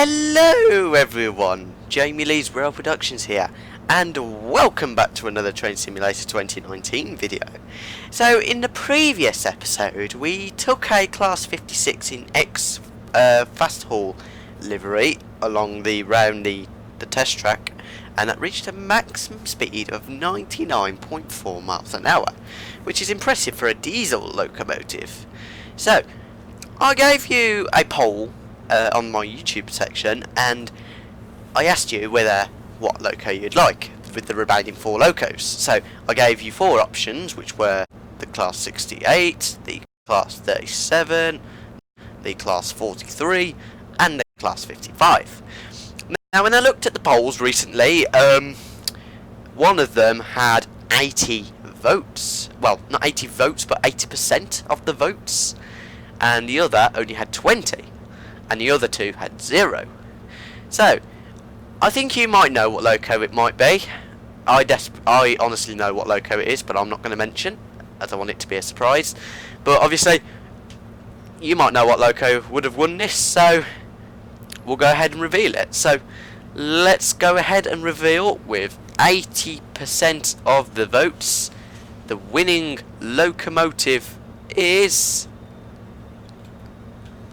Hello everyone, Jamie Lee's Rail Productions here, and welcome back to another Train Simulator 2019 video. So in the previous episode we took a Class 56 in X fast haul livery along round the test track, and that reached a maximum speed of 99.4 miles an hour, which is impressive for a diesel locomotive. So I gave you a poll on my YouTube section, and I asked you what loco you'd like with the remaining 4 locos. So I gave you 4 options, which were the Class 68, the Class 37, the Class 43, and the Class 55. Now when I looked at the polls recently, one of them had 80 votes. Well, not 80 votes, but 80% of the votes, and the other only had 20. And the other 2 had 0. So I think you might know what loco it might be. I honestly know what loco it is, but I'm not going to mention, as I want it to be a surprise. But obviously you might know what loco would have won this, so we'll go ahead and reveal it. So let's go ahead and reveal, with 80% of the votes, the winning locomotive is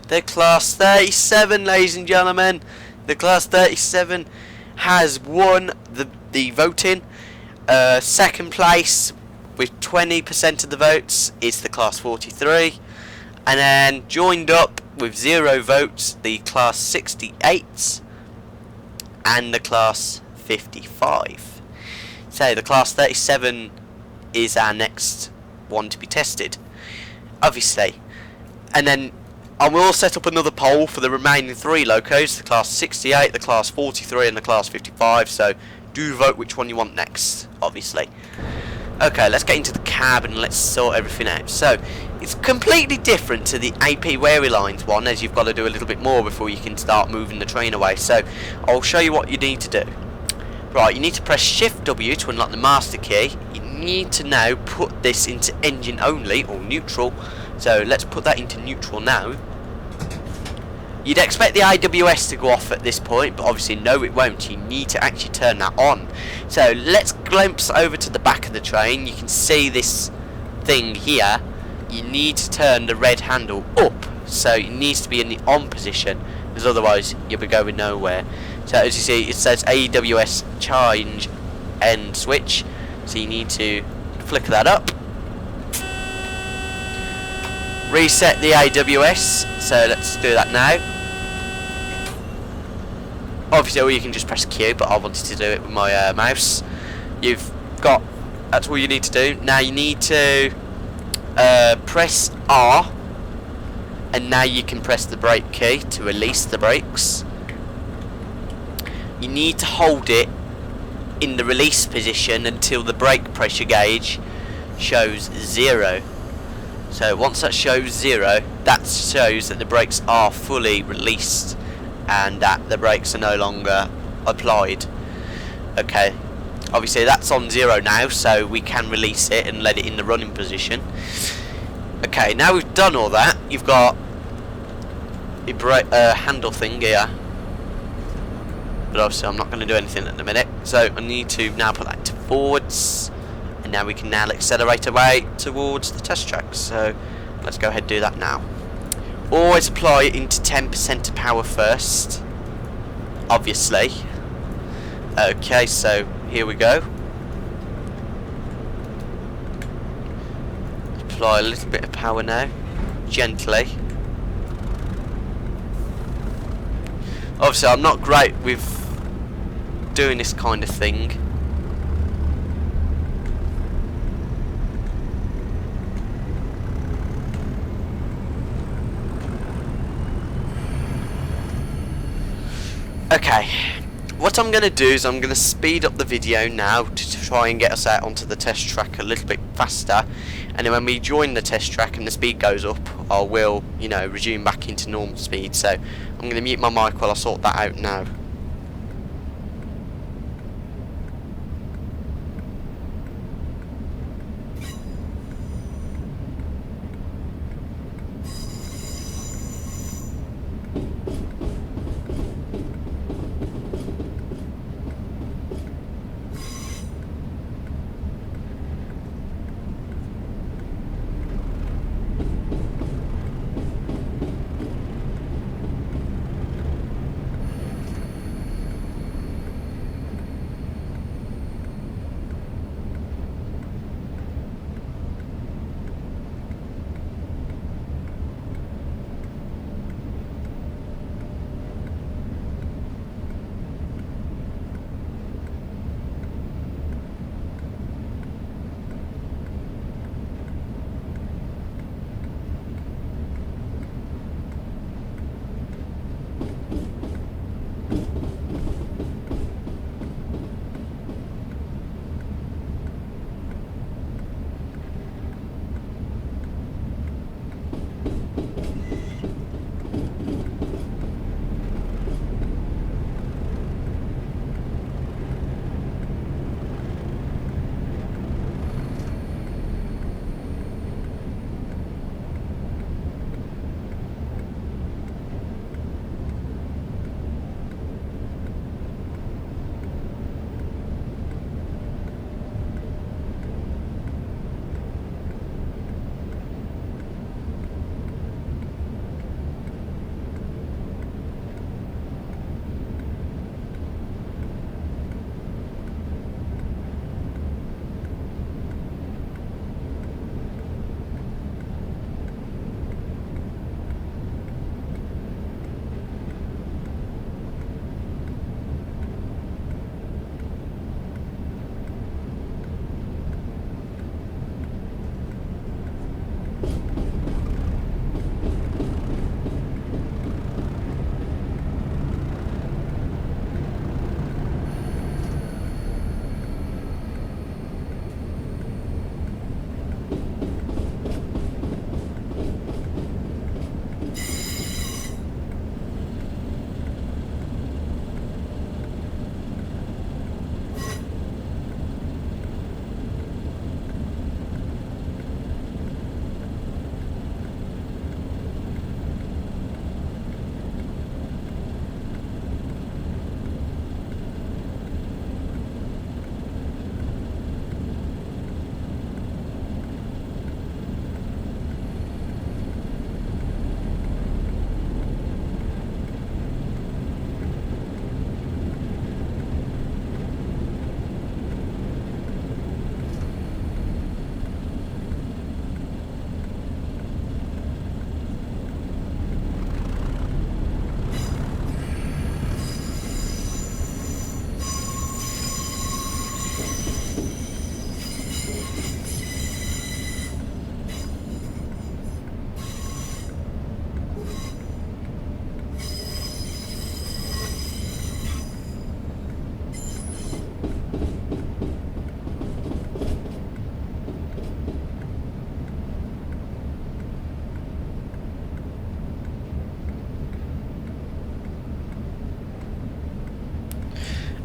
the Class 37, ladies and gentlemen. The Class 37 has won the voting. Second place with 20% of the votes is the Class 43, and then joined up with 0 votes the Class 68 and the Class 55. So the Class 37 is our next one to be tested, obviously. And then I will set up another poll for the remaining 3 locos, the Class 68, the Class 43 and the Class 55, so do vote which one you want next, obviously. Okay, let's get into the cab and let's sort everything out. So, it's completely different to the AP Wary Lines one, as you've got to do a little bit more before you can start moving the train away. So, I'll show you what you need to do. Right, you need to press Shift W to unlock the master key. You need to now put this into engine only, or neutral. So let's put that into neutral now. You'd expect the IWS to go off at this point, but obviously no, it won't. You need to actually turn that on. So let's glimpse over to the back of the train. You can see this thing here. You need to turn the red handle up, so it needs to be in the on position, because otherwise you'll be going nowhere. So as you see, it says AWS change end switch, so you need to flick that up. Reset the AWS, so let's do that now. Obviously, or you can just press Q, but I wanted to do it with my mouse. That's all you need to do. Now you need to press R, and now you can press the brake key to release the brakes. You need to hold it in the release position until the brake pressure gauge shows 0. So once that shows 0, that shows that the brakes are fully released and that the brakes are no longer applied. Okay, obviously that's on 0 now, so we can release it and let it in the running position. Okay, now we've done all that, you've got a handle thing here, but obviously I'm not going to do anything at the minute, so I need to now put that into forwards. And now we can accelerate away towards the test track. So let's go ahead and do that now. Always apply it into 10% power first, obviously. Okay, so here we go. Apply a little bit of power now, gently. Obviously I'm not great with doing this kind of thing. Okay, what I'm going to do is I'm going to speed up the video now to try and get us out onto the test track a little bit faster, and then when we join the test track and the speed goes up, I will, resume back into normal speed. So I'm going to mute my mic while I sort that out now.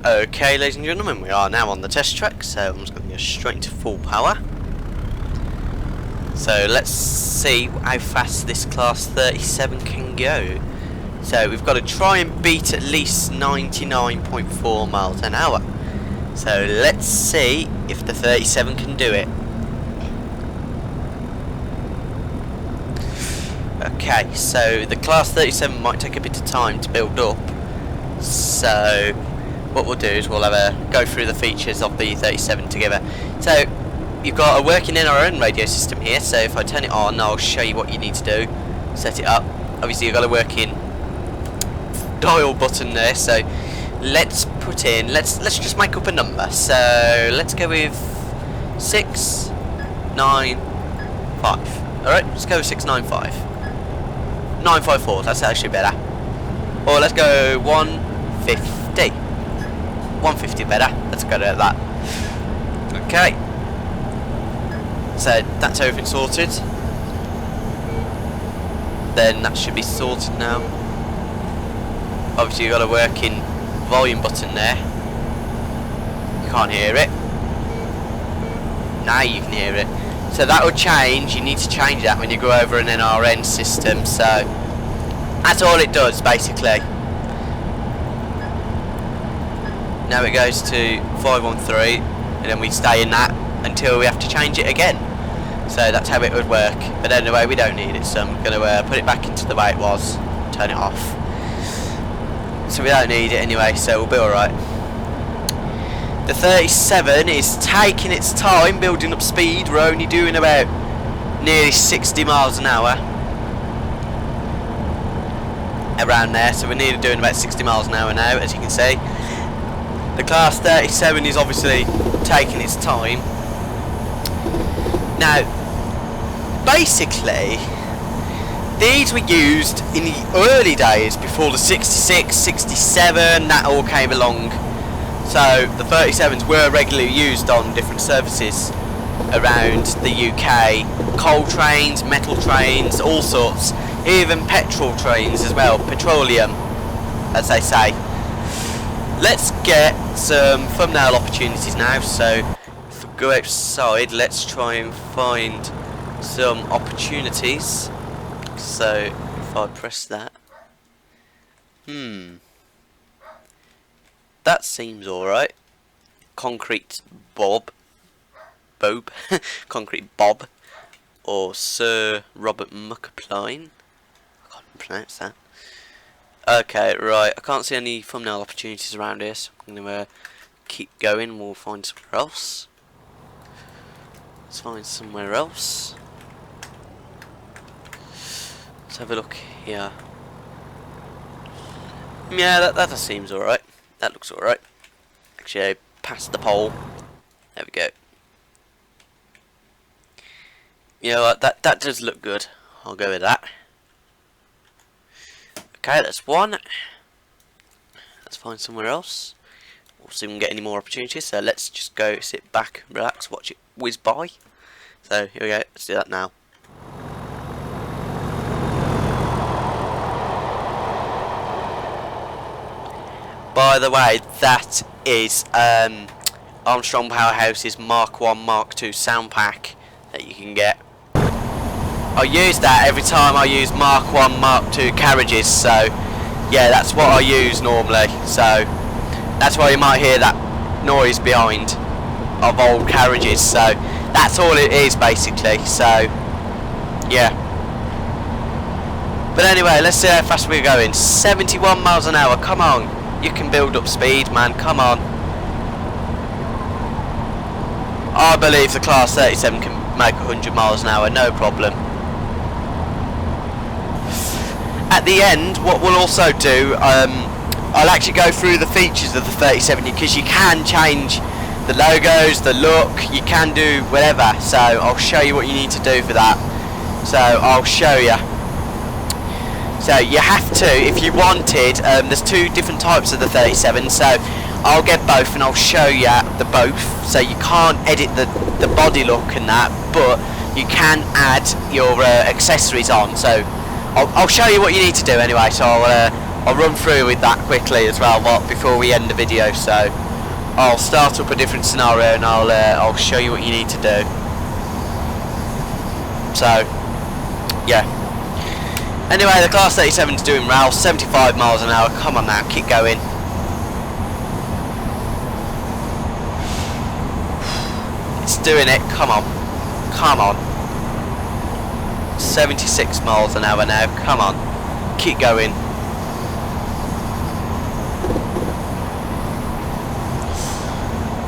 Okay, ladies and gentlemen, we are now on the test track, so I'm just going to go straight to full power. So let's see how fast this class 37 can go. So we've got to try and beat at least 99.4 miles an hour. So let's see if the 37 can do it. Okay, so the class 37 might take a bit of time to build up. So what we'll do is we'll have a go through the features of the 37 together. So you've got a working NRN radio system here, so if I turn it on, I'll show you what you need to do. Set it up. Obviously you've got a working dial button there, so let's put in, let's just make up a number. So let's go with 695. Alright, let's go with 695. 954, that's actually better. Or let's go 150. 150 better. Let's go to that. Okay. So that's everything sorted. Then that should be sorted now. Obviously you've got a working volume button there. You can't hear it. Now you can hear it. So that will change. You need to change that when you go over an NRN system. So that's all it does basically. Now it goes to 513, and then we stay in that until we have to change it again. So that's how it would work. But anyway, we don't need it, so I'm going to put it back into the way it was, turn it off. So we don't need it anyway, so we'll be alright. The 37 is taking its time building up speed. We're only doing about nearly 60 miles an hour. Around there, so we're nearly doing about 60 miles an hour now, as you can see. The class 37 is obviously taking its time. Now, basically, these were used in the early days before the 66, 67, that all came along. So the 37s were regularly used on different services around the UK. Coal trains, metal trains, all sorts. Even petrol trains as well, petroleum, as they say. Let's get some thumbnail opportunities now. So if we go outside, let's try and find some opportunities. So if I press that, that seems alright. Concrete Bob, Concrete Bob, or Sir Robert Muckapline. I can't pronounce that. Okay, right, I can't see any thumbnail opportunities around here, so I'm going to keep going. We'll find somewhere else. Let's find somewhere else. Let's have a look here. Yeah, that seems alright. That looks alright. Actually, past the pole. There we go. You know what, that does look good. I'll go with that. Okay, that's one. Let's find somewhere else. We'll see if we can get any more opportunities. So let's just go sit back, relax, watch it whiz by. So here we go. Let's do that now. By the way, that is Armstrong Powerhouse's Mark 1, Mark 2 sound pack that you can get. I use that every time I use Mark 1, Mark 2 carriages, so yeah, that's what I use normally. So that's why you might hear that noise behind of old carriages. So that's all it is basically. So yeah. But anyway, let's see how fast we're going. 71 miles an hour, come on. You can build up speed, man, come on. I believe the class 37 can make 100 miles an hour, no problem. At the end, what we'll also do, I'll actually go through the features of the 37 because you can change the logos, the look, you can do whatever. So I'll show you what you need to do for that. So I'll show you. So you have to, if you wanted, there's two different types of the 37, so I'll get both and I'll show you the both. So you can't edit the body look and that, but you can add your accessories on. So I'll show you what you need to do anyway. So I'll I'll run through with that quickly as well, before we end the video. So I'll start up a different scenario and I'll show you what you need to do. So yeah. Anyway, the Class 37 is doing well, 75 miles an hour. Come on now, keep going. It's doing it. Come on, come on. 76 miles an hour now. Come on, keep going.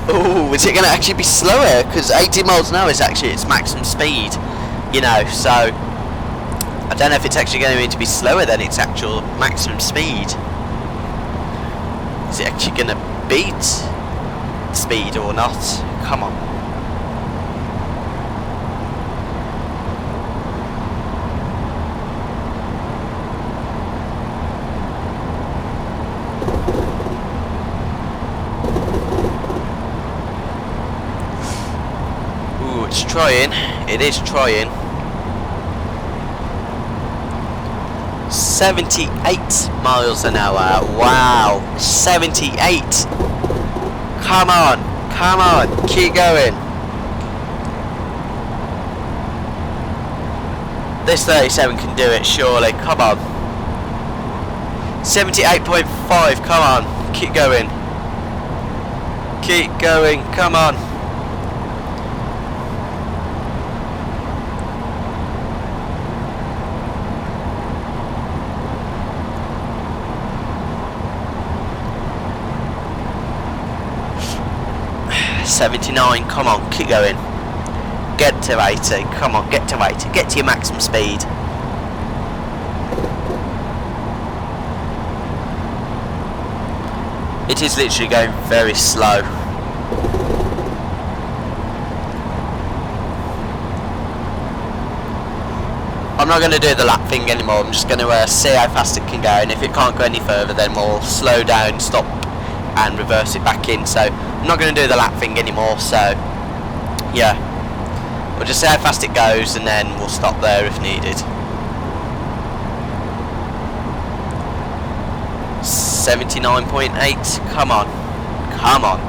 Oh, is it going to actually be slower? Because 80 miles an hour is actually its maximum speed, you know, so I don't know if it's actually going to be slower than its actual maximum speed. Is it actually going to beat speed or not? Come on. It's trying, it is trying. 78 miles an hour, wow, 78. Come on, keep going. This 37 can do it, surely, come on. 78.5, come on, keep going. Keep going, come on. $79, come on, keep going. Get to 80, come on, get to 80, get to your maximum speed. It is literally going very slow. I'm not going to do the lap thing anymore, I'm just going to see how fast it can go, and if it can't go any further then we'll slow down, stop and reverse it back in. So I'm not going to do the lap thing anymore, so yeah, we'll just see how fast it goes and then we'll stop there if needed. 79.8, come on, come on.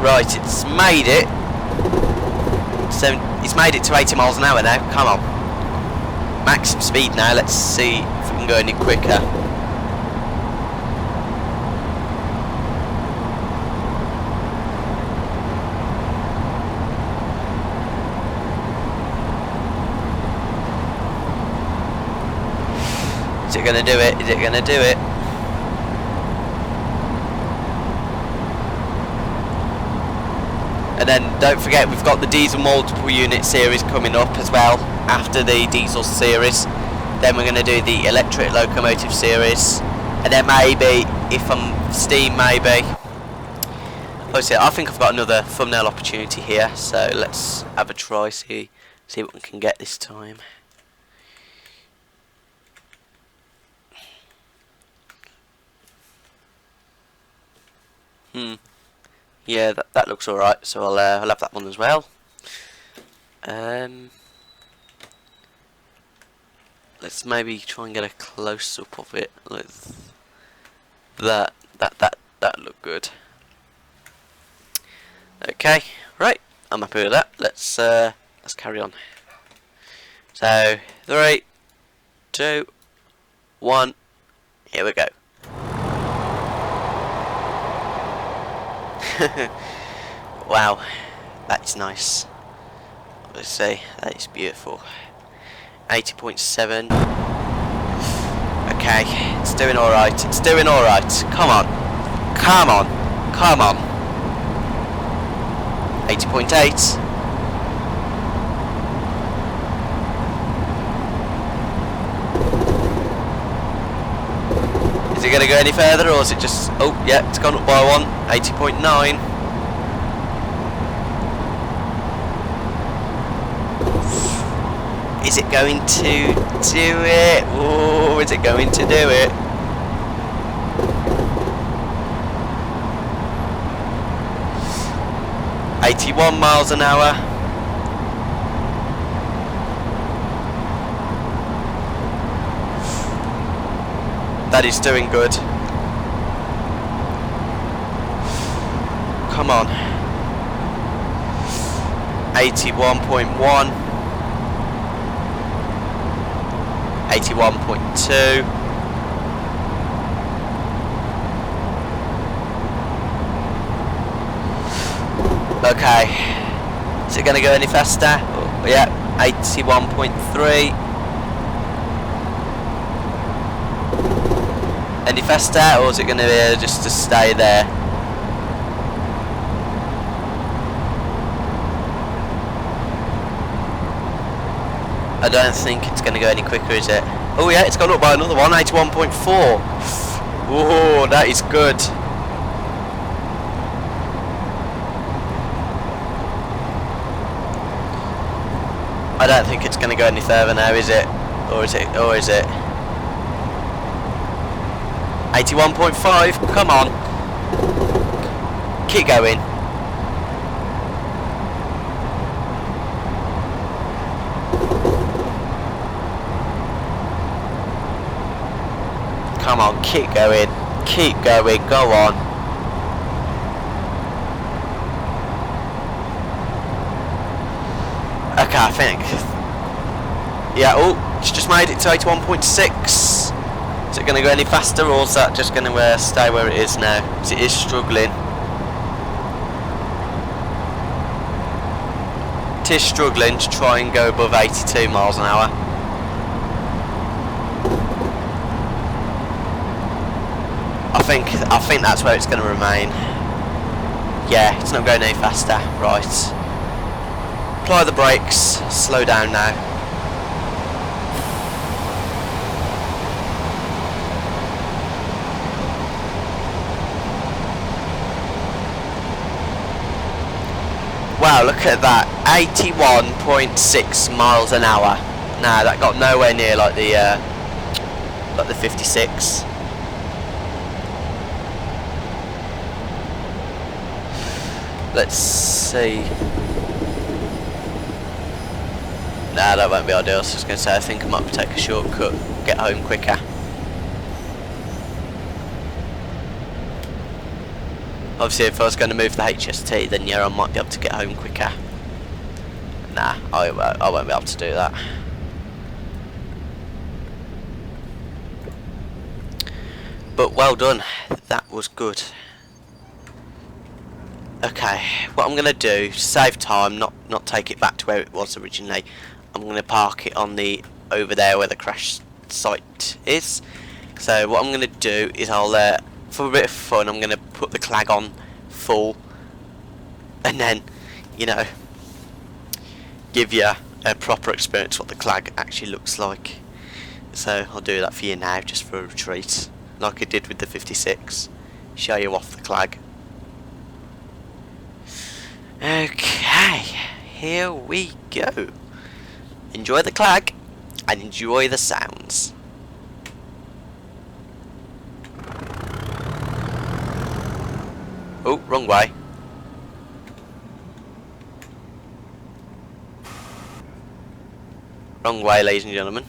Right, it's made it. It's made it to 80 miles an hour now, come on. Maximum speed now, let's see if we can go any quicker. Is it going to do it? Is it going to do it? And then don't forget we've got the diesel multiple unit series coming up as well after the diesel series. Then we're going to do the electric locomotive series, and then maybe if I'm steam, maybe. Obviously, I think I've got another thumbnail opportunity here, so let's have a try, see what we can get this time. Yeah, that looks alright, so I'll have that one as well. Let's maybe try and get a close up of it. Like that looked good. Okay, right, I'm happy with that. Let's carry on. So 3, 2, 1, here we go. Wow, that's nice. Let's say that is beautiful. 80.7. Okay, it's doing alright. It's doing alright. Come on. Come on. Come on. 80.8. Is it going to go any further, or is it just... Oh, yeah, it's gone up by 1. 80.9. Is it going to do it? Oh, is it going to do it? $81 miles an hour. That is doing good. Come on. 81.1. 81.2. Okay. Is it going to go any faster? Oh, yeah. 81.3. Any faster, or is it going to be just to stay there? I don't think it's going to go any quicker, is it? Oh yeah, it's gone up by another one, 81.4. Whoa, that is good. I don't think it's going to go any further now, is it? Or is it? Or is it? 81.5, come on. Keep going. Come on, keep going, go on. Okay, I think. Yeah, oh, it's just made it to 81.6. Is it going to go any faster, or is that just going to stay where it is now? Because it is struggling. It is struggling to try and go above 82 miles an hour. I think that's where it's going to remain. Yeah, it's not going any faster. Right. Apply the brakes. Slow down now. Wow, look at that. 81.6 miles an hour. Nah, that got nowhere near like the 56. Let's see. Nah, that won't be ideal. I was just going to say, I think I might take a shortcut, get home quicker. Obviously, if I was going to move the HST, then yeah, I might be able to get home quicker. Nah, I won't be able to do that. But well done. That was good. Okay, what I'm going to do, save time, not take it back to where it was originally, I'm going to park it on the, over there where the crash site is. So what I'm going to do is I'll, for a bit of fun, I'm going to put the clag on full, and then, you know, give you a proper experience what the clag actually looks like. So I'll do that for you now, just for a treat, like I did with the 56, show you off the clag. Okay, here we go. Enjoy the clag and enjoy the sounds. Oh, wrong way. Wrong way, ladies and gentlemen.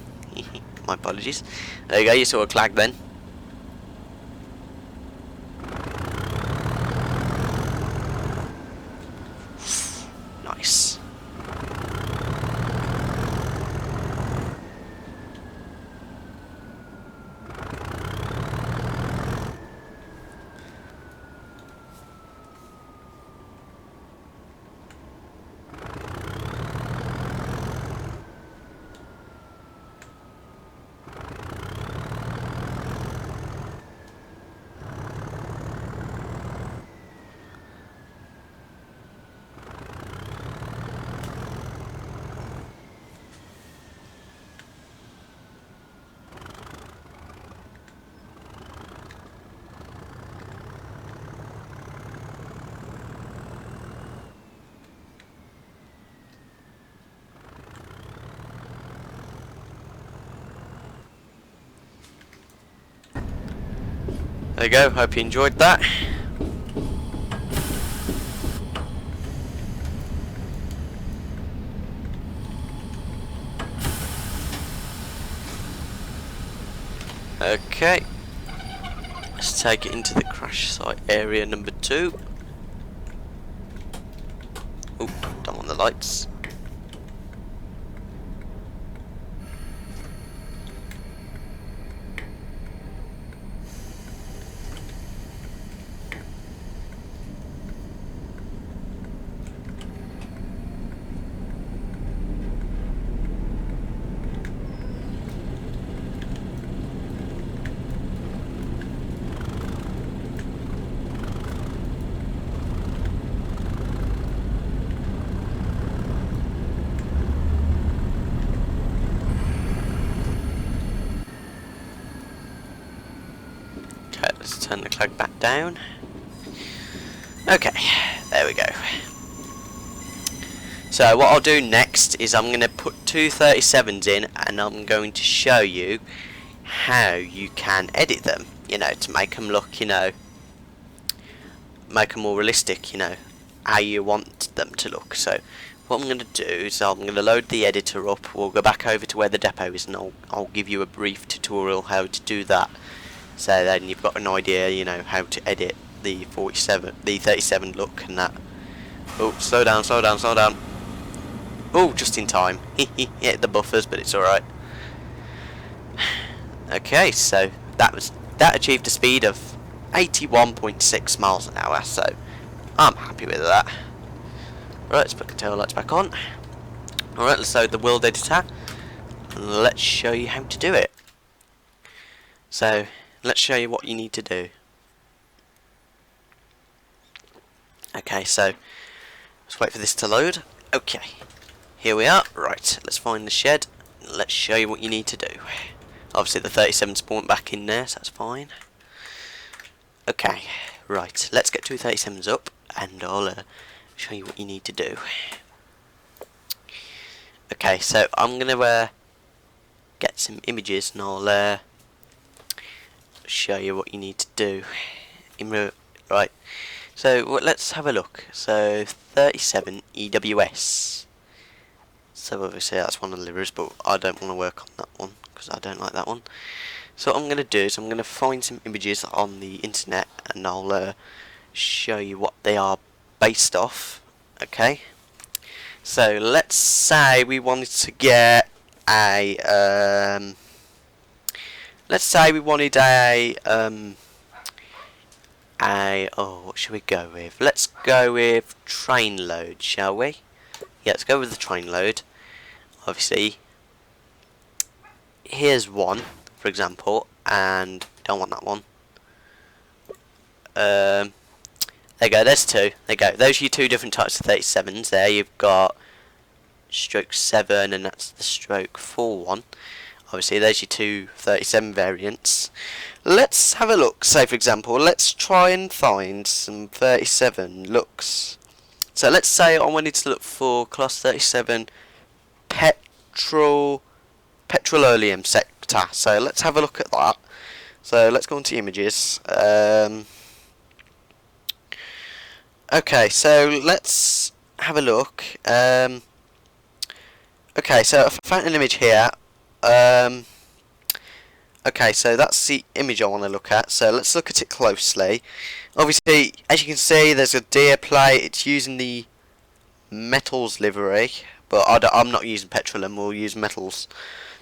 My apologies. There you go, you saw a clag then. Nice. There you go, hope you enjoyed that. Okay, Let's take it into the crash site area number 2. Oh, don't want the lights. Okay, let's turn the cloak back down. Okay, there we go. So what I'll do next is I'm going to put two 37s in, and I'm going to show you how you can edit them, you know, to make them look, you know, make them more realistic, you know, how you want them to look. So what I'm going to do is I'm going to load the editor up. We'll go back over to where the depot is, and I'll give you a brief tutorial how to do that. So then you've got an idea, you know, how to edit the 37 look and that. Oh, slow down, slow down, slow down. Oh, just in time. Hit the buffers, but it's alright. Okay, so that achieved a speed of 81.6 miles an hour, so I'm happy with that. Right, let's put the tail lights back on. Alright, let's load the world editor, and let's show you how to do it. So let's show you what you need to do. Okay, so let's wait for this to load. Okay, here we are. Right, let's find the shed. Let's show you what you need to do. Obviously the 37 spawned back in there, so that's fine. Okay, right, let's get two 37s up, and I'll show you what you need to do. Okay, so I'm gonna get some images, and I'll show you what you need to do. Right, so let's have a look. So 37 EWS. So obviously that's one of the livers, but I don't want to work on that one because I don't like that one. So what I'm going to do is I'm going to find some images on the internet, and I'll show you what they are based off. Okay, so let's say we wanted to get a let's say we wanted a oh, what should we go with? Let's go with train load, shall we? Yeah, let's go with the train load. Obviously, here's one, for example, and don't want that one. There you go, there's two. There you go. Those are your two different types of 37s there. You've got stroke 7, and that's the stroke 4 one. Obviously, there's your two 37 variants. Let's have a look. Say, for example, let's try and find some 37 looks. So let's say I wanted to look for class 37 petroleum sector. So let's have a look at that. So let's go into images. Okay, so let's have a look. Okay, so I found an image here. Okay, so that's the image I want to look at. So let's look at it closely. Obviously, as you can see, there's a deer plate. It's using the metals livery, but I'm not using petroleum. We'll use metals.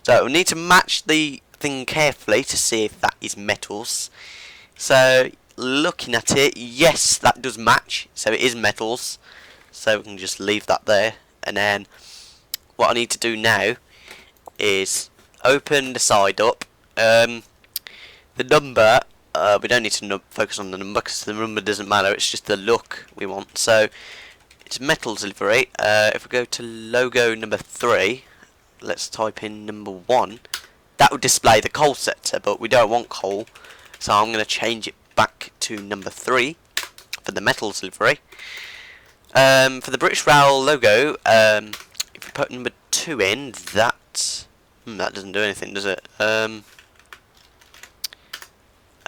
So we need to match the thing carefully to see if that is metals. So looking at it, yes, that does match. So it is metals. So we can just leave that there. And then what I need to do now is open the side up. The number, we don't need to focus on the number because the number doesn't matter. It's just the look we want. So it's metals livery. If we go to logo number 3, let's type in number 1. That would display the coal sector, but we don't want coal, so I'm going to change it back to number 3 for the metals livery. For the British Rail logo, if we put number 2 in, that doesn't do anything, does it?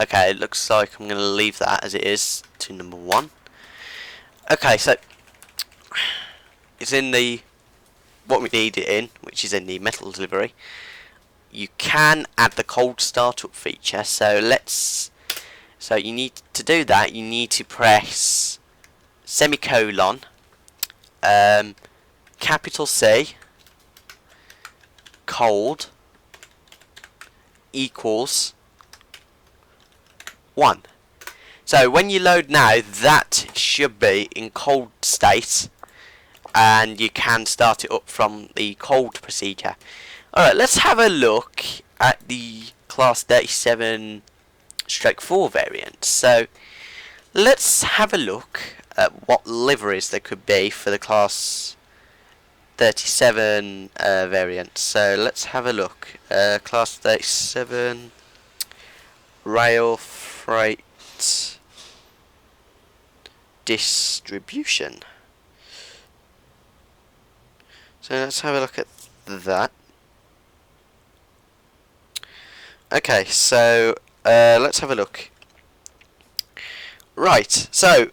Okay, it looks like I'm going to leave that as it is to number 1. Okay, so it's in the what we need it in, which is in the metals livery. You can add the cold startup feature, so let's So you need to do that, you need to press semicolon, capital C, cold equals 1. So when you load now, that should be in cold state, and you can start it up from the cold procedure. Alright, let's have a look at the class 37/4 variant. So let's have a look at what liveries there could be for the class 37 variant. So let's have a look. Class 37 rail freight distribution. So let's have a look at that. Okay, so let's have a look. Right, so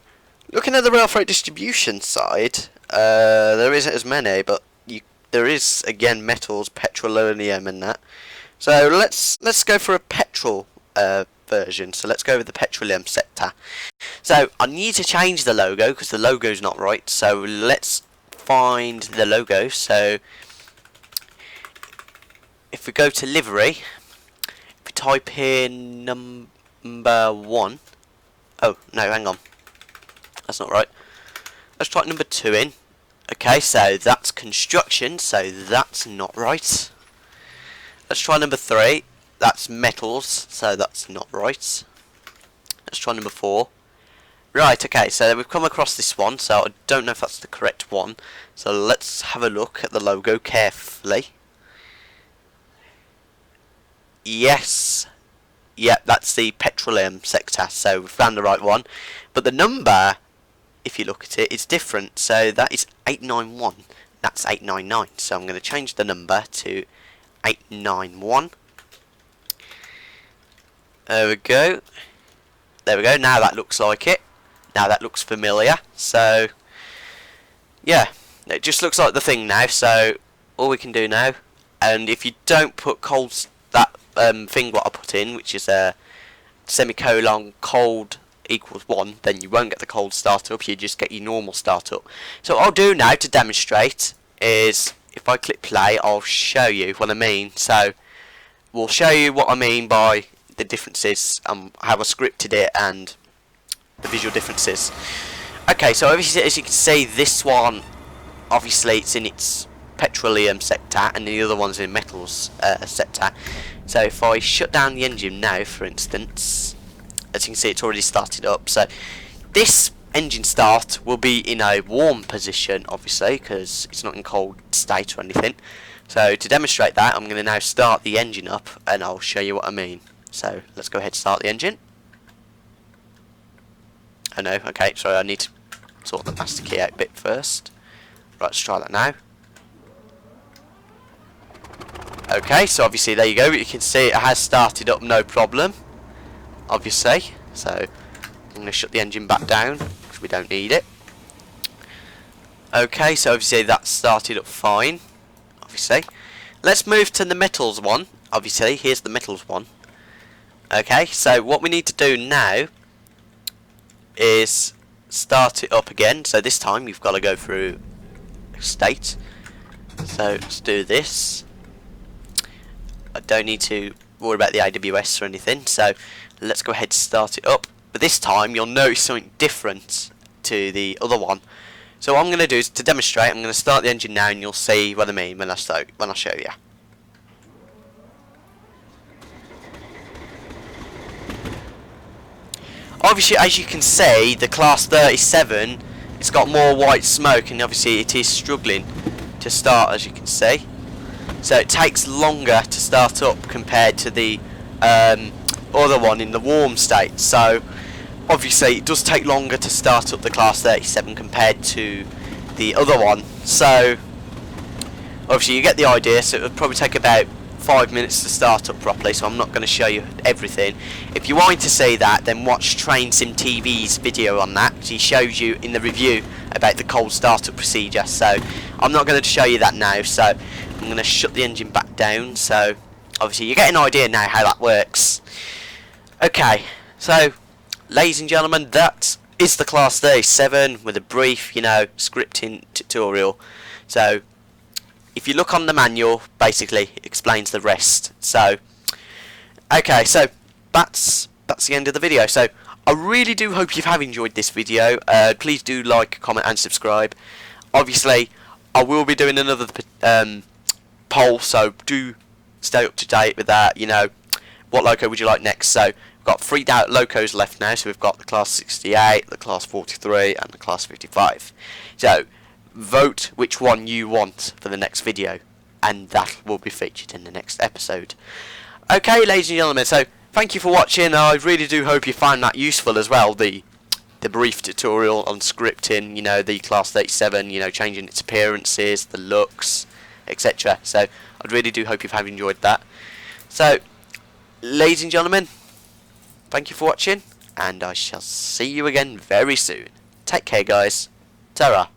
looking at the rail freight distribution side, there isn't as many, but there is again metals, petroleum, and that. So let's go for a petrol version. So let's go with the petroleum sector. So I need to change the logo because the logo's not right. So let's find the logo. So if we go to livery, if we type in number 1. Oh no, hang on, that's not right. Let's try number 2 in. Okay, so that's construction, so that's not right. Let's try number 3. That's metals, so that's not right. Let's try number 4. Right, okay, so we've come across this one, so I don't know if that's the correct one. So let's have a look at the logo carefully. Yes. Yep, that's the petroleum sector, so we found the right one. But the number, if you look at it, it's different. So that is 891. That's 899. So I'm going to change the number to 891. There we go. There we go. Now that looks like it. Now that looks familiar. So yeah, it just looks like the thing now. So all we can do now, and if you don't put that thing what I put in, which is a semicolon cold equals 1, then you won't get the cold startup, you just get your normal startup. So what I'll do now to demonstrate is, if I click play, I'll show you what I mean. So we'll show you what I mean by the differences, how I scripted it and the visual differences. Okay, so obviously as you can see, this one obviously it's in its petroleum sector and the other one's in metals sector. So if I shut down the engine now, for instance, as you can see it's already started up. So this engine start will be in a warm position, obviously, because it's not in cold state or anything. So to demonstrate that, I'm going to now start the engine up and I'll show you what I mean. So let's go ahead and start the engine. Oh no, okay, sorry, I need to sort the master key out bit first. Right, let's try that now. Okay, so obviously there you go, you can see it has started up no problem, obviously. So I'm going to shut the engine back down because we don't need it. Okay, so obviously that started up fine, obviously. Let's move to the metals one. Obviously, here's the metals one. Okay, so what we need to do now is start it up again. So this time you've got to go through state. So let's do this. I don't need to worry about the AWS or anything, so let's go ahead and start it up. But this time you'll notice something different to the other one. So what I'm going to do is, to demonstrate, I'm going to start the engine now and you'll see what I mean when I show you. Obviously, as you can see, the class 37, it's got more white smoke, and obviously it is struggling to start, as you can see. So it takes longer to start up compared to the other one in the warm state. So obviously it does take longer to start up the class 37 compared to the other one. So obviously you get the idea. So it would probably take about 5 minutes to start up properly, so I'm not going to show you everything. If you want to see that, then watch Train Sim TV's video on that. He shows you in the review about the cold startup procedure. So I'm not going to show you that now, so I'm going to shut the engine back down. So obviously you get an idea now how that works. Okay, so ladies and gentlemen, that is the Class 37 with a brief, scripting tutorial. So, if you look on the manual, basically, it explains the rest. So, okay, so that's the end of the video. So, I really do hope you have enjoyed this video. Please do like, comment, and subscribe. Obviously, I will be doing another poll, so do stay up to date with that. What loco would you like next? So, we've got 3 locos left now. So, we've got the Class 68, the Class 43, and the Class 55. So, vote which one you want for the next video, and that will be featured in the next episode. Okay, ladies and gentlemen, so thank you for watching. I really do hope you find that useful as well, the brief tutorial on scripting, the Class 37, changing its appearances, the looks, etc. So I really do hope you have enjoyed that. So, ladies and gentlemen, thank you for watching, and I shall see you again very soon. Take care, guys. Ta-ra.